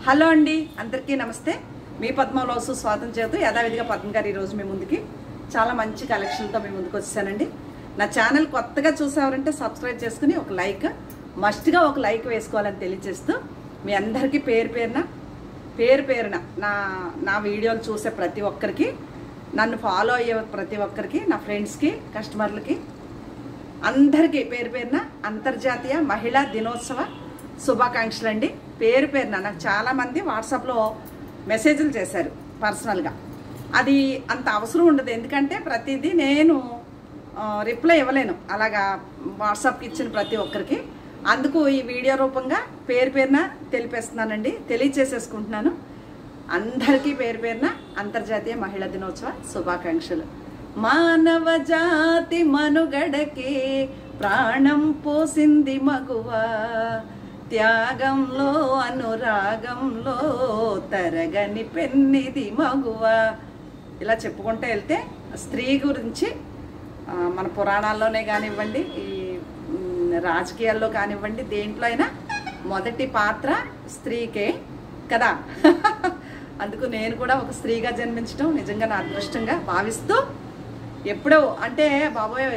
Hello అండి, అందరికీ నమస్తే. మీ పద్మలోసు స్వాగతం చేస్తూ యథావిధిగా పద్మ గారు ఈరోజు మీ ముందుకి చాలా మంచి కలెక్షన్తో మీ ముందుకు వచ్చేసానండి. నా ఛానల్ కొత్తగా చూసేవారంటే సబ్స్క్రైబ్ చేసుకుని ఒక లైక్, మస్ట్గా ఒక లైక్ వేసుకోవాలని తెలియజేస్తూ మీ అందరికీ పేరు పేరున నా వీడియోలు చూసే ప్రతి ఒక్కరికి, నన్ను ఫాలో అయ్యే ప్రతి ఒక్కరికి, నా ఫ్రెండ్స్కి, కస్టమర్లకి అందరికీ పేరున అంతర్జాతీయ మహిళా దినోత్సవ శుభాకాంక్షలు అండి. పేరున నాకు చాలామంది వాట్సాప్లో మెసేజ్లు చేశారు పర్సనల్గా. అది అంత అవసరం ఉండదు, ఎందుకంటే ప్రతిదీ నేను రిప్లై ఇవ్వలేను అలాగా వాట్సాప్కి ఇచ్చిన ప్రతి ఒక్కరికి. అందుకు ఈ వీడియో రూపంగా పేరున తెలిపేస్తున్నానండి, తెలియచేసేసుకుంటున్నాను. అందరికీ పేరున అంతర్జాతీయ మహిళా దినోత్సవ శుభాకాంక్షలు. మానవ జాతి మనుగడకే ప్రాణం పోసింది మగువ, త్యాగంలో అనురాగంలో తరగని పెన్నిది మగువ. ఇలా చెప్పుకుంటూ వెళ్తే స్త్రీ గురించి మన పురాణాల్లోనే కానివ్వండి, ఈ రాజకీయాల్లో కానివ్వండి, దేంట్లో అయినా మొదటి పాత్ర స్త్రీకే కదా. అందుకు నేను కూడా ఒక స్త్రీగా జన్మించడం నిజంగా నా అదృష్టంగా భావిస్తూ, ఎప్పుడో అంటే బాబోయ్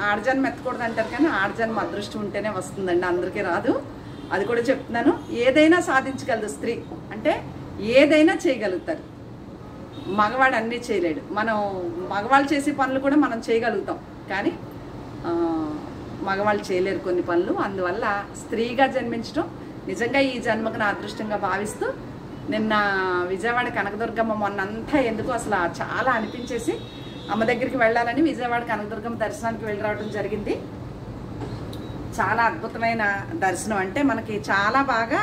ఆడజన్మ ఎత్తకూడదు అంటారు, కానీ ఆడజన్మ అదృష్టం ఉంటేనే వస్తుందండి, అందరికీ రాదు. అది కూడా చెప్తున్నాను. ఏదైనా సాధించగలదు స్త్రీ, అంటే ఏదైనా చేయగలుగుతారు. మగవాడు అన్నీ చేయలేడు. మనం మగవాళ్ళు చేసే పనులు కూడా మనం చేయగలుగుతాం, కానీ మగవాళ్ళు చేయలేరు కొన్ని పనులు. అందువల్ల స్త్రీగా జన్మించడం నిజంగా ఈ జన్మకు నా అదృష్టంగా భావిస్తూ, నిన్న విజయవాడ కనకదుర్గమ్మ మొన్నంతా ఎందుకు అసలు చాలా అనిపించేసి అమ్మ దగ్గరికి వెళ్ళాలని విజయవాడ కనకదుర్గమ్మ దర్శనానికి వెళ్ళి రావడం జరిగింది. చాలా అద్భుతమైన దర్శనం. అంటే మనకి చాలా బాగా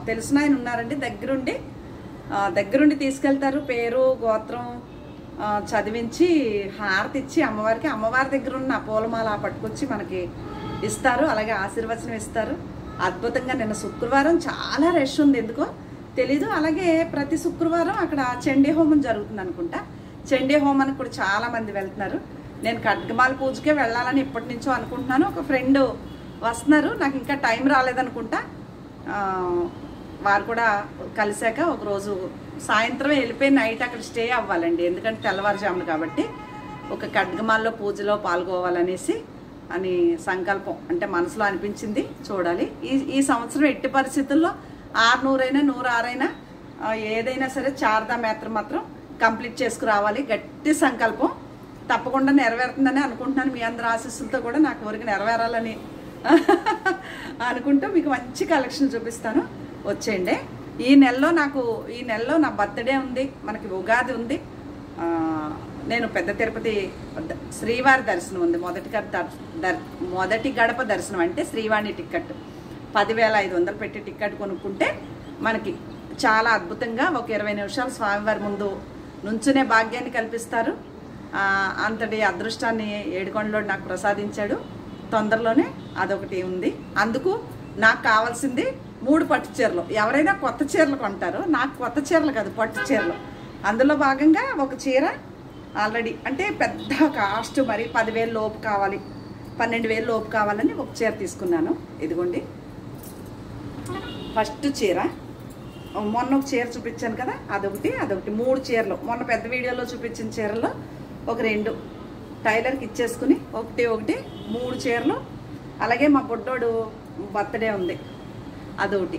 తెలిసిన ఆయన ఉన్నారండి, దగ్గరుండి తీసుకెళ్తారు. పేరు గోత్రం చదివించి హారతి ఇచ్చి అమ్మవారి దగ్గర ఉన్న పూలమాల పట్టుకొచ్చి మనకి ఇస్తారు, అలాగే ఆశీర్వచనం ఇస్తారు. అద్భుతంగా నిన్న శుక్రవారం చాలా రష్ ఉంది, ఎందుకో తెలీదు. అలాగే ప్రతి శుక్రవారం అక్కడ చండీ హోమం జరుగుతుంది అనుకుంటా. చండీ హోమానికి కూడా చాలా మంది వెళ్తున్నారు. నేను ఖడ్గమాల పూజకే వెళ్ళాలని ఇప్పటి నుంచో అనుకుంటున్నాను. ఒక ఫ్రెండ్ వస్తున్నారు, నాకు ఇంకా టైం రాలేదనుకుంటా. వారు కూడా కలిశాక ఒకరోజు సాయంత్రం వెళ్ళిపోయి నైట్ అక్కడ స్టే అవ్వాలండి, ఎందుకంటే తెల్లవారుజాములు కాబట్టి. ఒక ఖడ్గమాల్లో పూజలో పాల్గొవాలనేసి అని సంకల్పం, అంటే మనసులో అనిపించింది. చూడాలి. ఈ సంవత్సరం ఎట్టి పరిస్థితుల్లో 600 అయినా 106 అయినా ఏదైనా సరే చార్ధామ్ మాత్రం కంప్లీట్ చేసుకురావాలి. గట్టి సంకల్పం తప్పకుండా నెరవేరుతుందని అనుకుంటున్నాను. మీ అందరి ఆశీస్సులతో కూడా నాకు వరకు నెరవేరాలని అనుకుంటూ మీకు మంచి కలెక్షన్ చూపిస్తాను, వచ్చేయండి. ఈ నెలలో నా బర్త్డే ఉంది, మనకి ఉగాది ఉంది. నేను పెద్ద తిరుపతి శ్రీవారి దర్శనం ఉంది. మొదటి గడప దర్శనం అంటే శ్రీవాణి టికెట్ 10,500 పెట్టి టికెట్ కొనుక్కుంటే మనకి చాలా అద్భుతంగా ఒక 20 నిమిషాలు స్వామివారి ముందు నుంచునే భాగ్యాన్ని కల్పిస్తారు. అంతటి అదృష్టాన్ని ఏడుకొండలో నాకు ప్రసాదించాడు. తొందరలోనే అదొకటి ఉంది. అందుకు నాకు కావాల్సింది 3 పట్టు చీరలు. ఎవరైనా కొత్త చీరలు కొంటారో, నాకు కొత్త చీరలు కాదు, పట్టు చీరలు. అందులో భాగంగా ఒక చీర ఆల్రెడీ, అంటే పెద్ద కాస్ట్ మరి 10,000 లోపు కావాలి, 12,000 లోపు కావాలని ఒక చీర తీసుకున్నాను. ఇదిగోండి ఫస్ట్ చీర. మొన్న ఒక చీర చూపించాను కదా, అదొకటి 3 చీరలు. మొన్న పెద్ద వీడియోలో చూపించిన చీరల్లో ఒక 2 టైలర్కి ఇచ్చేసుకుని ఒకటి 3 చీరలు. అలాగే మా బుడ్డోడు బర్త్డే ఉంది, అదొకటి.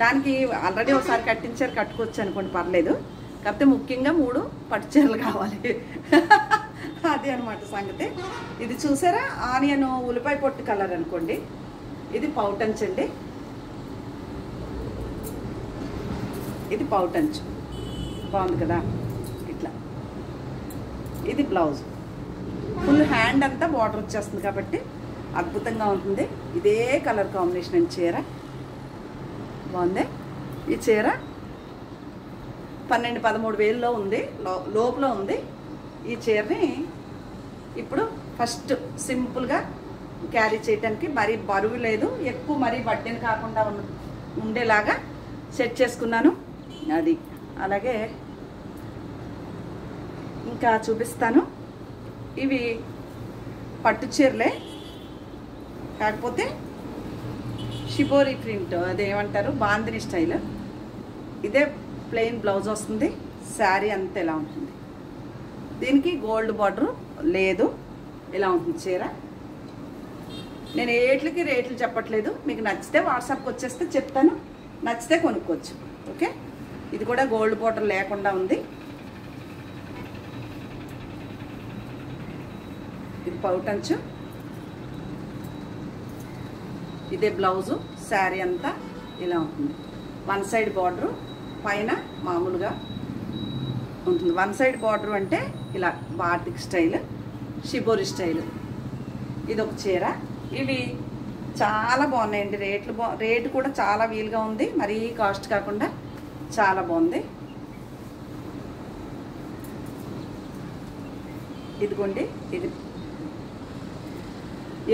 దానికి ఆల్రెడీ ఒకసారి కట్టించారు, కట్టుకోవచ్చు అనుకోండి, పర్లేదు. కాకపోతే ముఖ్యంగా 3 పట్టు చీరలు కావాలి. అది అనమాట సంగతి. ఇది చూసారా, ఆనియన్ ఉల్లిపాయ పొట్టు కలర్ అనుకోండి. ఇది పౌటంచ్ అండి, ఇది పౌటంచు. బాగుంది కదా ఇట్లా. ఇది బ్లౌజ్, ఫుల్ హ్యాండ్ అంతా బార్డర్ వచ్చేస్తుంది కాబట్టి అద్భుతంగా ఉంటుంది. ఇదే కలర్ కాంబినేషన్ అండి చీర. బాగుంది. ఈ చీర 12-13,000లో ఉంది, లోపల ఉంది. ఈ చీరని ఇప్పుడు ఫస్ట్ సింపుల్గా క్యారీ చేయడానికి, మరీ బరువు లేదు, ఎక్కువ మరీ బడ్డెన్ కాకుండా ఉండేలాగా సెట్ చేసుకున్నాను. అది అలాగే ఇంకా చూపిస్తాను. ఇవి పట్టు చీరలే, కాకపోతే షిబోరి ప్రింట్, అదేమంటారు, బాందిని స్టైల్. ఇదే ప్లెయిన్ బ్లౌజ్ వస్తుంది. శారీ అంతా ఇలా ఉంటుంది. దీనికి గోల్డ్ బార్డర్ లేదు. ఇలా ఉంటుంది చీర. నేను ఏట్లకి రేట్లు చెప్పట్లేదు. మీకు నచ్చితే వాట్సాప్కి వచ్చేస్తే చెప్తాను, నచ్చితే కొనుక్కోవచ్చు. ఓకే, ఇది కూడా గోల్డ్ బార్డర్ లేకుండా ఉంది. ఇది పౌటంచు, ఇదే బ్లౌజు. శారీ అంతా ఇలా ఉంటుంది. వన్ సైడ్ బార్డరు, పైన మామూలుగా ఉంటుంది. వన్ సైడ్ బార్డర్ అంటే ఇలా బాటిక్ స్టైల్, షిబోరి స్టైల్. ఇది ఒక చీర. ఇవి చాలా బాగున్నాయండి. రేటు కూడా చాలా వీలుగా ఉంది. మరీ కాస్ట్ కాకుండా చాలా బాగుంది. ఇదిగోండి, ఇది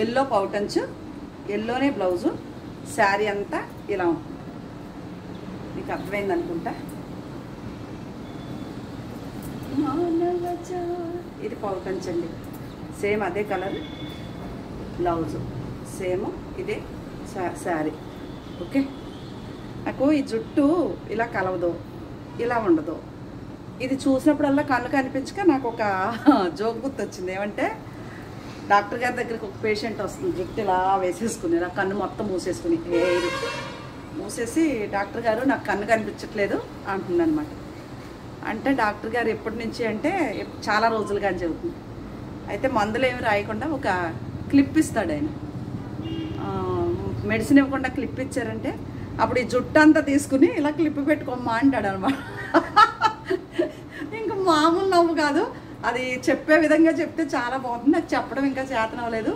ఎల్లో పౌటంచు, ఎల్లోనే బ్లౌజు. శారీ అంతా ఇలా ఉంటుంది. మీకు అర్థమైంది అనుకుంటా. ఇది పౌటంచు అండి. సేమ్ అదే కలర్ బ్లౌజు, సేమ్ ఇదే శారీ. ఓకే, నాకు ఈ జుట్టు ఇలా కలవదు, ఇలా ఉండదు. ఇది చూసినప్పుడల్లా కన్ను కనిపించక నాకు ఒక జోక్ గుర్తొచ్చింది. ఏమంటే డాక్టర్ గారి దగ్గరికి ఒక పేషెంట్ వస్తుంది, జుట్టు ఇలా వేసేసుకుని, ఇలా కన్ను మొత్తం మూసేసుకుని, హెయిర్ మూసేసి, డాక్టర్ గారు నాకు కన్ను కనిపించట్లేదు అంటుంది అనమాట. అంటే డాక్టర్ గారు ఎప్పటి నుంచి అంటే చాలా రోజులుగా అని చెబుతుంది. అయితే మందులు ఏమి రాయకుండా ఒక క్లిప్ ఇస్తాడు ఆయన. మెడిసిన్ ఇవ్వకుండా క్లిప్ ఇచ్చారంటే అప్పుడు ఈ జుట్టు అంతా తీసుకుని ఇలా క్లిప్ పెట్టుకోమ్మా అంటాడు అనమాట. ఇంకా మామూలు నవ్వు కాదు, అది చెప్పే విధంగా చెప్తే చాలా బాగుంటుంది. అది చెప్పడం ఇంకా చేతనవ్వలేదు.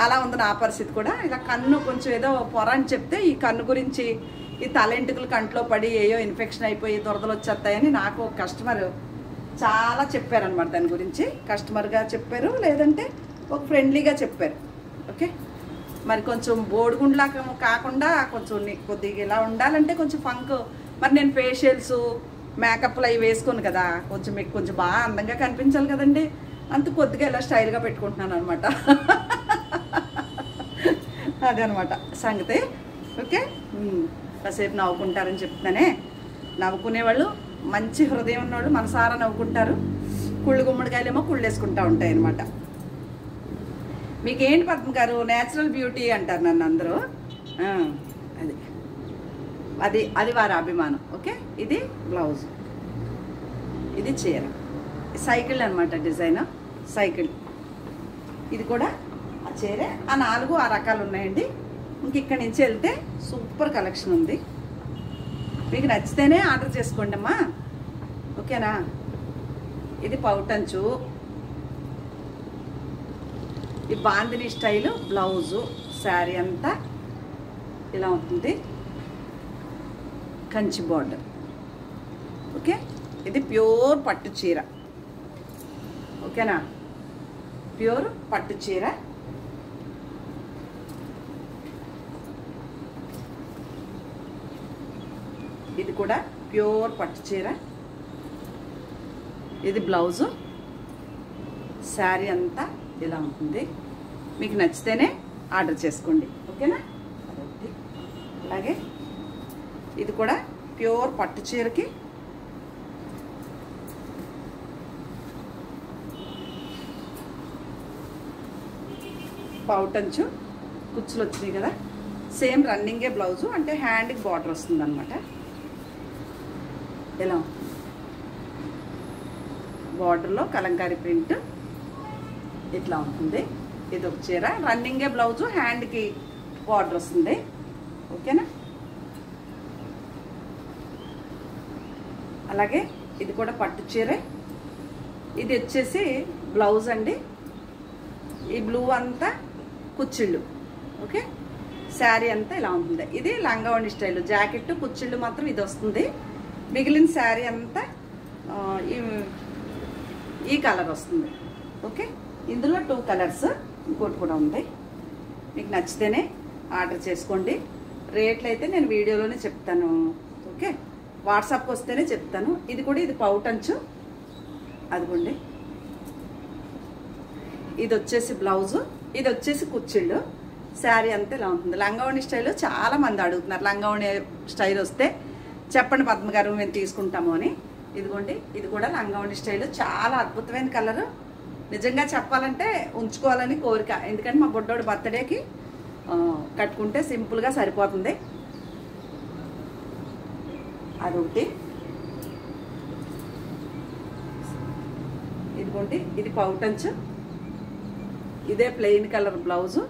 అలా ఉంది నా పరిస్థితి కూడా. ఇలా కన్ను కొంచెం ఏదో పొర అని చెప్తే ఈ కన్ను గురించి, ఈ తలెంటుకలు కంట్లో పడి ఏయో ఇన్ఫెక్షన్ అయిపోయి దురదలు వచ్చేస్తాయని నాకు ఒక కస్టమర్ చాలా చెప్పారనమాట. దాని గురించి కస్టమర్గా చెప్పారు, లేదంటే ఒక ఫ్రెండ్లీగా చెప్పారు. ఓకే, మరి కొంచెం బోడిగుండ్లా కాకుండా కొంచెం కొద్దిగా ఇలా ఉండాలంటే కొంచెం ఫంక్. మరి నేను ఫేషియల్స్, మేకప్లు అవి వేసుకోను కదా, కొంచెం మీకు కొంచెం బాగా అందంగా కనిపించాలి కదండి. అంత కొద్దిగా ఇలా స్టైల్గా పెట్టుకుంటున్నాను అనమాట. అదనమాట సంగతి. ఓకే, కాసేపు నవ్వుకుంటారని చెప్తున్నానే. నవ్వుకునేవాళ్ళు, మంచి హృదయం ఉన్నవాళ్ళు మనసారా నవ్వుకుంటారు. కుళ్ళు గుమ్మడికాయలేమో కుళ్ళు వేసుకుంటూ ఉంటాయి అనమాట. మీకేంటి పద్మ గారు నేచురల్ బ్యూటీ అంటారు నన్ను అందరూ. అది అది అది వారి అభిమానం. ఓకే, ఇది బ్లౌజ్, ఇది చీర. సైకిల్ అనమాట, డిజైన్ సైకిల్. ఇది కూడా ఆ చీరే. ఆ 4 రకాలు ఉన్నాయండి. ఇంక ఇక్కడి నుంచి వెళ్తే సూపర్ కలెక్షన్ ఉంది. మీకు నచ్చితేనే ఆర్డర్ చేసుకోండి అమ్మా. ఓకేనా, ఇది పౌటంచు, ఈ బాందిని స్టైలు బ్లౌజు. శారీ అంతా ఇలా ఉంటుంది, కంచి బార్డర్. ఓకే, ఇది ప్యూర్ పట్టు చీర. ఓకేనా, ప్యూర్ పట్టు చీర. ఇది కూడా ప్యూర్ పట్టు చీర. ఇది బ్లౌజు. శారీ అంతా ఇలా ఉంటుంది. మీకు నచ్చితేనే ఆర్డర్ చేసుకోండి. ఓకేనా, అలాగే ఇది కూడా ప్యూర్ పట్టు చీరకి పౌటంచు కుచ్చులు వచ్చినాయి కదా. సేమ్ రన్నింగే బ్లౌజు, అంటే హ్యాండ్కి బార్డర్ వస్తుంది అనమాట. ఇలా బార్డర్లో కలంకారీ ప్రింట్ ఇట్లా ఉంటుంది. ఇది ఒక చీర, రన్నింగే బ్లౌజు, హ్యాండ్కి బార్డర్ వస్తుంది. ఓకేనా, అలాగే ఇది కూడా పట్టు చీరే. ఇది వచ్చేసి బ్లౌజ్ అండి. ఈ బ్లూ అంతా కుచ్చిళ్ళు. ఓకే, శారీ అంతా ఇలా ఉంటుంది. ఇది లంగావణి స్టైల్, జాకెట్ కుచ్చిళ్ళు మాత్రం ఇది వస్తుంది. మిగిలిన శారీ అంతా ఈ కలర్ వస్తుంది. ఓకే, ఇందులో 2 కలర్స్, ఇంకోటి కూడా ఉంది. మీకు నచ్చితేనే ఆర్డర్ చేసుకోండి. రేట్లు అయితే నేను వీడియోలోనే చెప్తాను. ఓకే, వాట్సాప్కి వస్తేనే చెప్తాను. ఇది కూడా, ఇది పౌటంచు. అదిగోండి, ఇది వచ్చేసి బ్లౌజు, ఇది వచ్చేసి కుచ్చిళ్ళు. శారీ అంతా ఇలా ఉంటుంది. లంగావణి స్టైల్ చాలా మంది అడుగుతున్నారు. లంగావణి స్టైల్ వస్తే చెప్పండి పద్మ గారు మేము తీసుకుంటాము అని. ఇదిగోండి, ఇది కూడా లంగావణి స్టైల్, చాలా అద్భుతమైన కలరు. నిజంగా చెప్పాలంటే ఉంచుకోవాలని కోరిక, ఎందుకంటే మా బుడ్డోడు బర్త్డేకి కట్టుకుంటే సింపుల్గా సరిపోతుంది. అదొకటి. ఇదిగోండి, ఇది పౌటంచు, ఇదే ప్లెయిన్ కలర్ బ్లౌజు.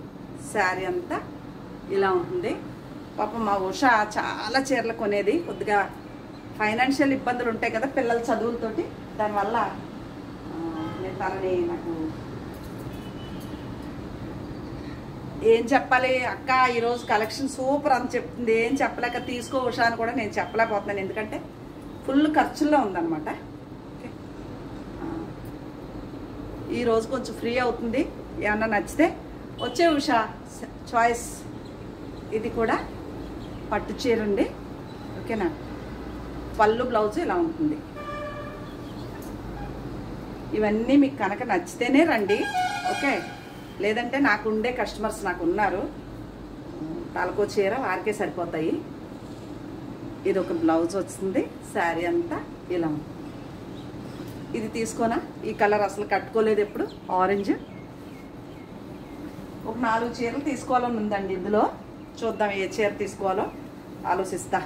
శారీ అంతా ఇలా ఉంటుంది. పాపం మా ఉష చాలా చీరలు కొనేది. కొద్దిగా ఫైనాన్షియల్ ఇబ్బందులు ఉంటాయి కదా పిల్లల చదువులతోటి, దానివల్ల నేను తనని నాకు ఏం చెప్పాలి అక్క ఈరోజు కలెక్షన్ సూపర్ అని చెప్తుంది. ఏం చెప్పలేక తీసుకో ఉషా అని కూడా నేను చెప్పలేకపోతున్నాను, ఎందుకంటే ఫుల్ ఖర్చుల్లో ఉందన్నమాట. ఈరోజు కొంచెం ఫ్రీ అవుతుంది, ఏమన్నా నచ్చితే వచ్చే ఉషా చాయిస్. ఇది కూడా పట్టు చీర అండి, ఓకేనా. పళ్ళు బ్లౌజ్ ఇలా ఉంటుంది. ఇవన్నీ మీకు కనుక నచ్చితేనే రండి, ఓకే. లేదంటే నాకు ఉండే కస్టమర్స్ నాకు ఉన్నారు, తలకో చీర వారికే సరిపోతాయి. ఇది ఒక బ్లౌజ్ వస్తుంది, శారీ అంతా ఇలా ఉంది. ఇది తీసుకోనా, ఈ కలర్ అసలు కట్టుకోలేదు ఎప్పుడు, ఆరెంజ్. ఒక 4 చీరలు తీసుకోవాలని ఉందండి ఇందులో. చూద్దాం ఏ చీర తీసుకోవాలో ఆలోచిస్తా.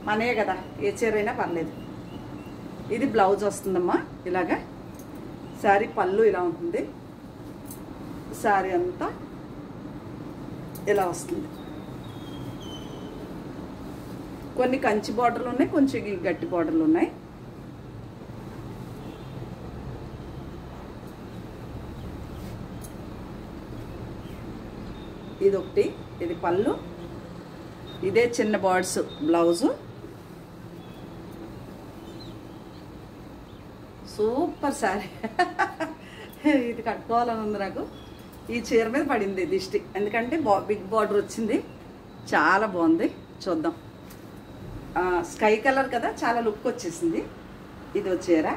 మనే కదా, ఏ చీర అయినా పర్లేదు. ఇది బ్లౌజ్ వస్తుందమ్మా ఇలాగా. శారీ పళ్ళు ఇలా ఉంటుంది, శారీ అంతా ఇలా వస్తుంది. కొన్ని కంచి బార్డర్లు ఉన్నాయి, కొంచెం గట్టి బార్డర్లు ఉన్నాయి. ఇది ఒకటి, ఇది పళ్ళు, ఇదే చిన్న బార్డ్స్ బ్లౌజు. సూపర్ శారీ. ఇది కట్టుకోవాలని ఉంది నాకు. ఈ చీర మీద పడింది దిష్టి, ఎందుకంటే బిగ్ బార్డర్ వచ్చింది, చాలా బాగుంది. చూద్దాం. స్కై కలర్ కదా, చాలా లుక్ వచ్చేసింది. ఇది చీర,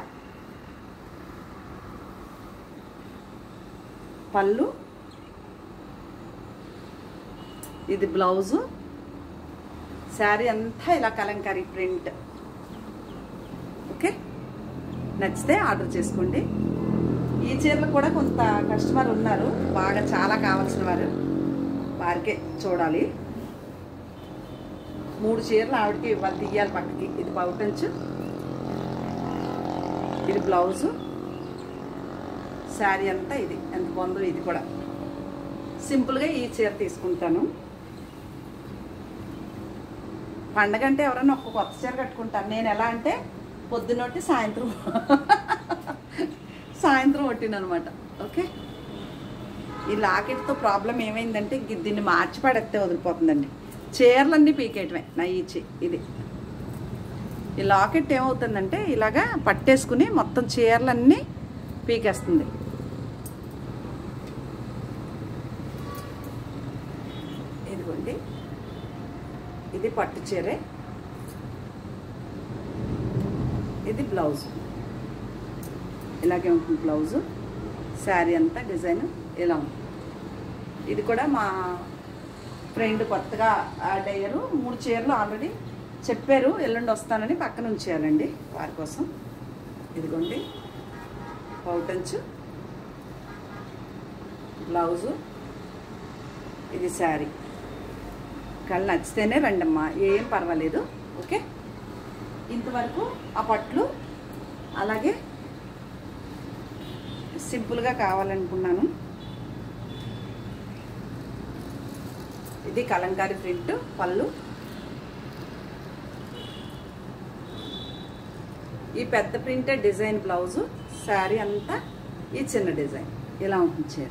పళ్ళు, ఇది బ్లౌజు. శారీ అంతా ఇలా కలంకారీ ప్రింట్, ఓకే. నచ్చితే ఆర్డర్ చేసుకోండి. ఈ చీరలు కూడా కొంత కస్టమర్ ఉన్నారు, బాగా చాలా కావాల్సిన వారు, వారికే చూడాలి. 3 చీరలు ఆవిడకి ఇవ్వాలి, తీయాలి పక్కకి. ఇది పౌటంచు, ఇది బ్లౌజు, శారీ అంతా ఇది ఎంత బాగుందో. ఇది కూడా సింపుల్గా ఈ చీర తీసుకుంటాను. పండగ అంటే ఎవరైనా ఒక్క కొత్త చీర కట్టుకుంటాను. నేను ఎలా అంటే పొద్దున్నొట్టి సాయంత్రం ఒట్టినమాట, ఓకే. ఈ లాకెట్తో ప్రాబ్లం ఏమైందంటే దీన్ని మార్చి పడేస్తే వదిలిపోతుందండి. చీరలన్నీ పీకేయటమే నా ఇది. ఈ లాకెట్ ఏమవుతుందంటే ఇలాగా పట్టేసుకుని మొత్తం చీరలన్నీ పీకేస్తుంది. ఇదిగోండి, ఇది పట్టు చీరే, ఇది బ్లౌజ్. ఇలాగే ఉంటుంది బ్లౌజు. శారీ అంతా డిజైన్ ఇలా ఉంది. ఇది కూడా మా ఫ్రెండ్ కొత్తగా యాడ్ అయ్యారు. 3 చీరలు ఆల్రెడీ చెప్పారు, ఎల్లుండి వస్తానని పక్కన ఉంచేయాలండి వారి కోసం. ఇదిగోండి పౌటంచు, బ్లౌజు, ఇది శారీ. కళ్ళు నచ్చితేనే రండమ్మా, ఏం పర్వాలేదు, ఓకే. ఇంతవరకు ఆ పట్లు అలాగే సింపుల్గా కావాలనుకున్నాను. ఇది కలంకారీ ప్రింట్, పళ్ళు. ఈ పెద్ద ప్రింటెడ్ డిజైన్ బ్లౌజు, శారీ అంతా ఈ చిన్న డిజైన్ ఇలా ఉంటుంది చీర.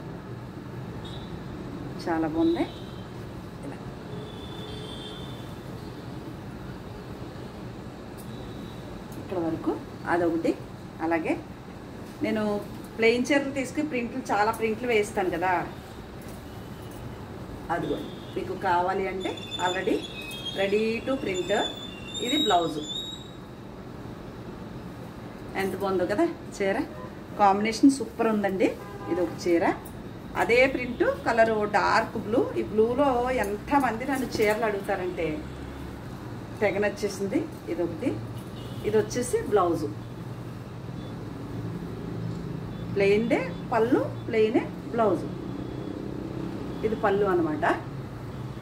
చాలా బాగుంది. ఇలా ఇక్కడ వరకు అదొకటి. అలాగే నేను ప్లెయిన్ చీరలు తీసుకుని ప్రింట్లు, చాలా ప్రింట్లు వేస్తాను కదా, అదిగోండి. మీకు కావాలి అంటే ఆల్రెడీ రెడీ టు ప్రింట్. ఇది బ్లౌజు. ఎంత బాగుందో కదా చీర, కాంబినేషన్ సూపర్ ఉందండి. ఇది ఒక చీర, అదే ప్రింట్ కలరు డార్క్ బ్లూ. ఈ బ్లూలో ఎంతమంది నన్ను చీరలు అడుగుతారంటే తెగ నచ్చేసింది. ఇదొకటి. ఇది వచ్చేసి బ్లౌజు, ప్లెయిన్దే పళ్ళు, ప్లెయినే బ్లౌజు. ఇది పళ్ళు అనమాట,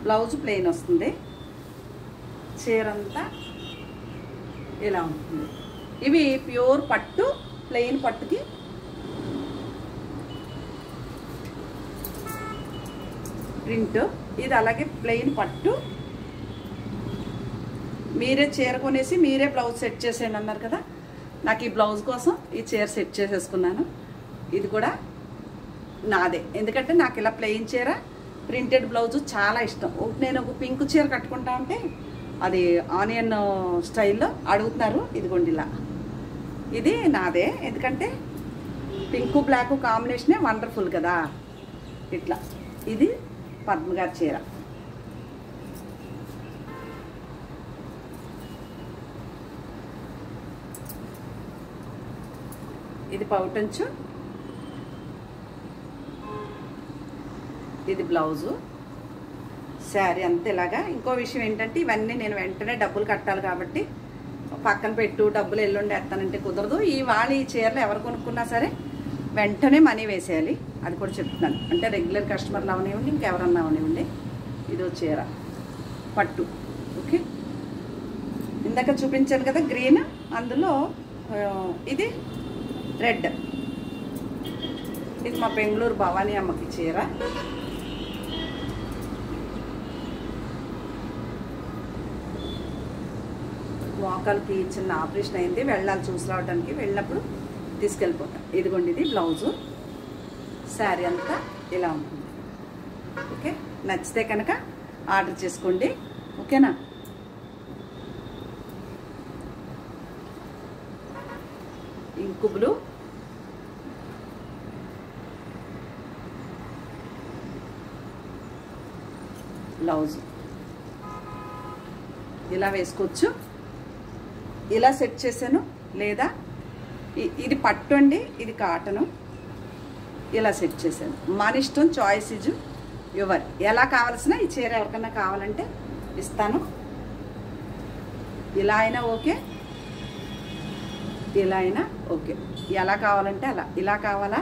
బ్లౌజు ప్లెయిన్ వస్తుంది. చీర అంతా ఇలా ఉంటుంది. ఇవి ప్యూర్ పట్టు, ప్లెయిన్ పట్టుకి ప్రింట్. ఇది అలాగే ప్లెయిన్ పట్టు. మీరే చీర కొనేసి మీరే బ్లౌజ్ సెట్ చేసేయండి అన్నారు కదా, నాకు ఈ బ్లౌజ్ కోసం ఈ చీర సెట్ చేసేసుకున్నాను. ఇది కూడా నాదే, ఎందుకంటే నాకు ఇలా ప్లెయిన్ చీర ప్రింటెడ్ బ్లౌజు చాలా ఇష్టం. నేను ఒక పింక్ చీర కట్టుకుంటా ఉంటే అది ఆనియన్ స్టైల్లో అడుగుతున్నారు. ఇదిగోండి ఇలా, ఇది నాదే, ఎందుకంటే పింక్ బ్లాక్ కాంబినేషనే వండర్ఫుల్ కదా. ఇట్లా ఇది పద్మ గారి చీర. ఇది పౌటంచు, ఇది బ్లౌజు, శారీ అంతే ఇలాగా. ఇంకో విషయం ఏంటంటే ఇవన్నీ నేను వెంటనే డబ్బులు కట్టాలి కాబట్టి పక్కన పెట్టు, డబ్బులు ఎల్లుండి వేస్తానంటే కుదరదు. ఇవాళ ఈ చీరలు ఎవరు కొనుక్కున్నా సరే వెంటనే మనీ వేసేయాలి, అది కూడా చెప్తున్నాను. అంటే రెగ్యులర్ కస్టమర్లు అవనివ్వండి, ఇంకెవరన్నా అవనివ్వండి. ఇదో చీర పట్టు. ఓకే, ఇందాక చూపించాను కదా గ్రీన్, అందులో ఇది రెడ్. ఇది మా బెంగళూరు భవానీ అమ్మకి చీర. మోకాలకి చిన్న ఆపరేషన్ అయింది, వెళ్ళాలి చూసి రావడానికి. వెళ్ళినప్పుడు తీసుకెళ్ళిపోతాం. ఇదిగోండి ఇది బ్లౌజు, శారీ అంతా ఇలా ఉంటుంది. ఓకే, నచ్చితే కనుక ఆర్డర్ చేసుకోండి. ఓకేనా? ఇంకు బ్లూ, బ్లౌజు ఇలా వేసుకోవచ్చు. ఇలా సెట్ చేశాను. లేదా ఇది పట్టు అండి, ఇది కాటను. ఇలా సెట్ చేశాను. మన ఇష్టం, చాయిస్ ఇజ్ యువర్. ఎలా కావాల్సిన ఈ చీర ఎవరికన్నా కావాలంటే ఇస్తాను. ఇలా అయినా ఓకే, ఇలా అయినా ఓకే. ఎలా కావాలంటే అలా. ఇలా కావాలా,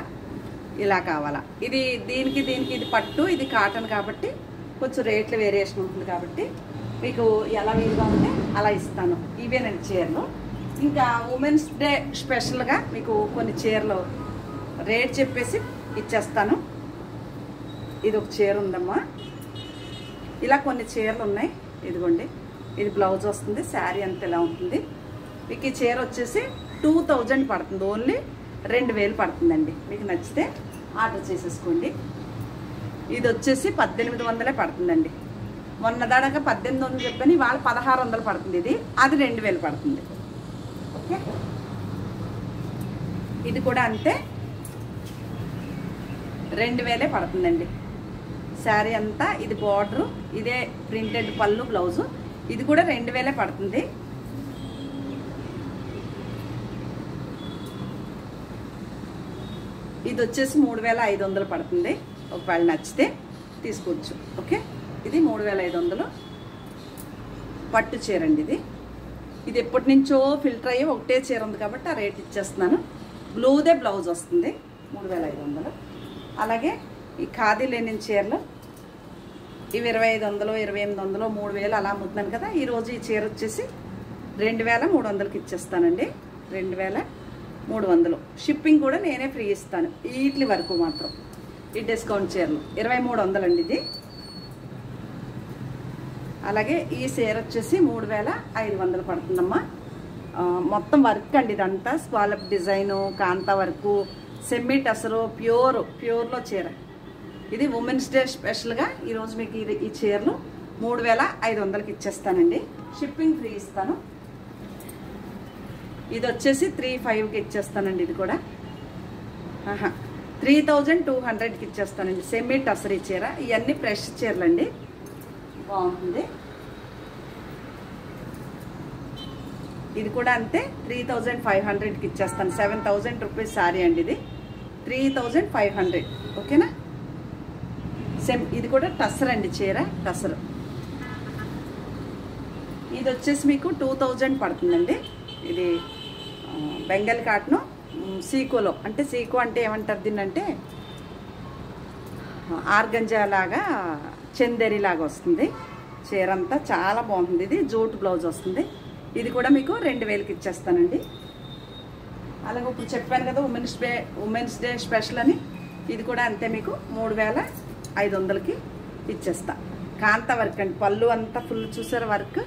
ఇలా కావాలా. ఇది దీనికి ఇది పట్టు, ఇది కాటన్ కాబట్టి కొంచెం రేట్లు వేరియేషన్ ఉంటుంది కాబట్టి మీకు ఎలా వీలుగా ఉంటే అలా ఇస్తాను. ఇవేనండి చీరలు. ఇంకా ఉమెన్స్ డే స్పెషల్గా మీకు కొన్ని చీరలు రేట్ చెప్పేసి ఇచ్చేస్తాను. ఇది ఒక చీర ఉందమ్మా. ఇలా కొన్ని చీరలు ఉన్నాయి. ఇదిగోండి, ఇది బ్లౌజ్ వస్తుంది, శారీ అంత ఇలా ఉంటుంది. మీకు ఈ చీర వచ్చేసి 2000 పడుతుంది, ఓన్లీ 2000 పడుతుందండి. మీకు నచ్చితే ఆర్డర్ చేసేసుకోండి. ఇది వచ్చేసి 1800 పడుతుందండి. మొన్న దాకా 1800 చెప్పని, వాళ్ళు 1600 పడుతుంది. ఇది అది 2000 పడుతుంది. ఓకే, ఇది కూడా అంతే 2000 పడుతుందండి. శారీ అంతా ఇది బార్డరు, ఇదే ప్రింటెడ్ పళ్ళు, బ్లౌజు. ఇది కూడా 2000 పడుతుంది. ఇది వచ్చేసి 3500 పడుతుంది. ఒకవేళ నచ్చితే తీసుకోవచ్చు. ఓకే, ఇది 3500 పట్టు చీర అండి. ఇది ఎప్పటి నుంచో ఫిల్టర్ అయ్యి ఒకటే చీర ఉంది కాబట్టి ఆ రేట్ ఇచ్చేస్తున్నాను. బ్లూదే బ్లౌజ్ వస్తుంది, 3500. అలాగే ఈ ఖాదీ లేని చీరలు ఇవి 2500, 2800, 3000 అలా అమ్ముతున్నాను కదా. ఈరోజు ఈ చీర వచ్చేసి 2300కి ఇచ్చేస్తానండి. 2300. షిప్పింగ్ కూడా నేనే ఫ్రీ ఇస్తాను వీటి వరకు మాత్రం. ఈ డిస్కౌంట్ చీరలు 2300 అండి ఇది. అలాగే ఈ చీర వచ్చేసి 3500 పడుతుందమ్మా. మొత్తం వర్క్ అండి ఇదంతా. స్కాలప్ డిజైను, కాంతా వర్కు, సెమ్మీ టసరు, ప్యూర్లో చీర. ఇది ఉమెన్స్ డే స్పెషల్గా ఈరోజు మీకు ఈ చీరలు 3500కి ఇచ్చేస్తానండి. షిప్పింగ్ ఫ్రీ ఇస్తాను. ఇది వచ్చేసి 3500కి ఇచ్చేస్తానండి. ఇది కూడా 3200కి ఇచ్చేస్తానండి. సెమీ టసరీ చీర. ఇవన్నీ ఫ్రెష్ చీరలండి, బాగుంటుంది. ఇది కూడా అంతే 3500కి ఇచ్చేస్తాను. 7000 రూపీస్ శారీ అండి ఇది. 3500. ఓకేనా? ఇది కూడా టసర్ అండి చీర, టసర్. ఇది వచ్చేసి మీకు 2000 పడుతుందండి. ఇది బెంగాల్ కాటను సీకోలో, అంటే సీకో అంటే ఏమంటారు దీన్ని అంటే ఆర్గంజా లాగా చందేరి లాగా వస్తుంది. చీర అంతా చాలా బాగుంటుంది. ఇది జూట్ బ్లౌజ్ వస్తుంది. ఇది కూడా మీకు 2000కి ఇచ్చేస్తానండి. అలాగే ఇప్పుడు చెప్పాను కదా ఉమెన్స్ డే స్పెషల్ అని, ఇది కూడా అంతే మీకు 3500కి ఇచ్చేస్తా. కాంతా వర్క్ అండి, పళ్ళు అంతా ఫుల్ చూసారు వర్క్,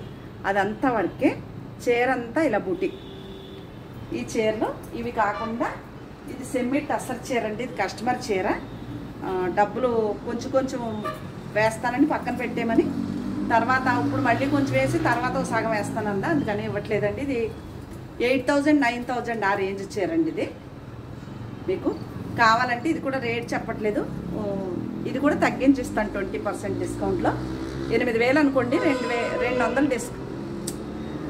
అదంతా వర్కే. చీర అంతా ఇలా బూటీ. ఈ చీరలో ఇవి కాకుండా ఇది సెమీ టస్సర్ చీర అండి. ఇది కస్టమర్ చీర, డబ్బులు కొంచెం వేస్తానని పక్కన పెట్టేమని, తర్వాత ఇప్పుడు మళ్ళీ కొంచెం వేసి తర్వాత సగం వేస్తానందా, అందుకని ఇవ్వట్లేదండి. ఇది 8000 9000 ఆ రేంజ్ చీర అండి. ఇది మీకు కావాలంటే ఇది కూడా రేట్ చెప్పట్లేదు, ఇది కూడా తగ్గించి ఇస్తాను 20% డిస్కౌంట్లో. 8000 అనుకోండి, 200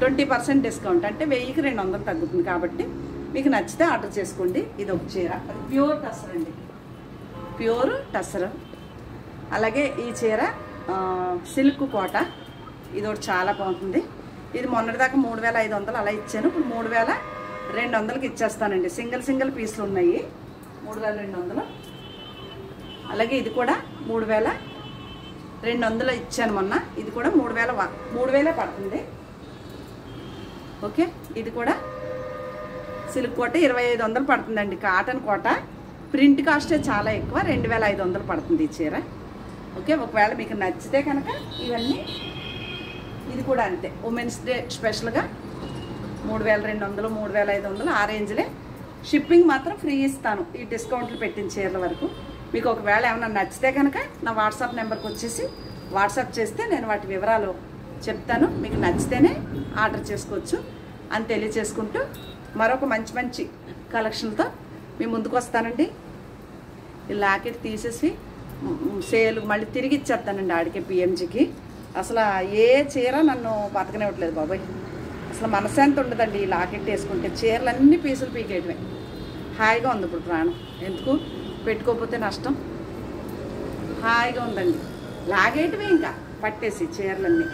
20% డిస్కౌంట్ అంటే 1000కి 200 తగ్గుతుంది. కాబట్టి మీకు నచ్చితే ఆర్డర్ చేసుకోండి. ఇది ఒక చీర, అది ప్యూర్ టస్సర్ అండి, ప్యూర్ టస్సర్. అలాగే ఈ చీర సిల్క్ కోట, ఇది ఒకటి చాలా బాగుంటుంది. ఇది మొన్నటిదాకా 3500 అలా ఇచ్చాను, ఇప్పుడు 3200కి ఇచ్చేస్తానండి. సింగిల్ పీసులు ఉన్నాయి, 3200. అలాగే ఇది కూడా 3200 ఇచ్చాను మొన్న, ఇది కూడా 3000 పడుతుంది. ఓకే, ఇది కూడా సిల్క్ కోట 2500 పడుతుందండి. కాటన్ కోట ప్రింట్ కాస్టే చాలా ఎక్కువ, 2500 పడుతుంది ఈ చీర. ఓకే, ఒకవేళ మీకు నచ్చితే కనుక ఇవన్నీ, ఇది కూడా అంతే ఉమెన్స్ డే స్పెషల్గా 3200 3500 ఆ రేంజ్లే. షిప్పింగ్ మాత్రం ఫ్రీ ఇస్తాను ఈ డిస్కౌంట్లు పెట్టిన చీరల వరకు. మీకు ఒకవేళ ఏమైనా నచ్చితే కనుక నా వాట్సాప్ నెంబర్కి వచ్చేసి వాట్సాప్ చేస్తే నేను వాటి వివరాలు చెప్తాను. మీకు నచ్చితేనే ఆర్డర్ చేసుకోవచ్చు అని తెలియచేసుకుంటూ, మరొక మంచి కలెక్షన్తో మీ ముందుకు వస్తానండి. ఈ లాకెట్ తీసేసి సేల్ మళ్ళీ తిరిగి ఇచ్చేస్తానండి ఆడికే పిఎంజికి. అసలు ఏ చీర నన్ను బతకనివ్వట్లేదు బాబాయ్, అసలు మనశాంతి ఉండదండి ఈ లాకెట్ వేసుకుంటే. చీరలన్నీ పీసులు పీకేయటమే, హాయిగా ఉంది ఇప్పుడు ప్రాణం. ఎందుకు పెట్టుకోకపోతే నష్టం, హాయిగా ఉందండి. లాగేయటమే ఇంకా పట్టేసి చీరలన్నీ.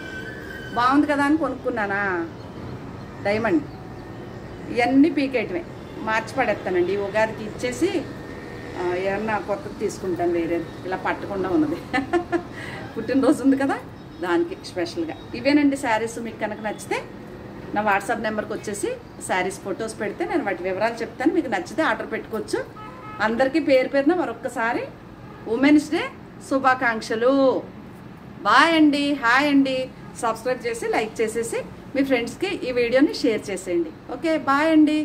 బాగుంది కదా అని కొనుక్కున్నానా డైమండ్, ఇవన్నీ పీకేయటమే, మార్చి పడేస్తానండి. ఈ ఉగాదికి ఇచ్చేసి ఏమన్నా కొత్తది తీసుకుంటాను, వేరే ఇలా పట్టకుండా ఉన్నది. పుట్టినరోజు ఉంది కదా దానికి స్పెషల్గా. ఇవేనండి శారీస్. మీకు కనుక నచ్చితే నా వాట్సాప్ నెంబర్కి వచ్చేసి శారీస్ ఫొటోస్ పెడితే నేను వాటి వివరాలు చెప్తాను. మీకు నచ్చితే ఆర్డర్ పెట్టుకోవచ్చు. అందరికీ పేరు పేరున మరొక్కసారి ఉమెన్స్ డే శుభాకాంక్షలు. బాయ్ అండి, హాయ్ అండి. సబ్స్క్రైబ్ చేసి లైక్ చేసేసి మీ ఫ్రెండ్స్కి ఈ వీడియోని షేర్ చేసేయండి. ఓకే, బాయ్ అండి.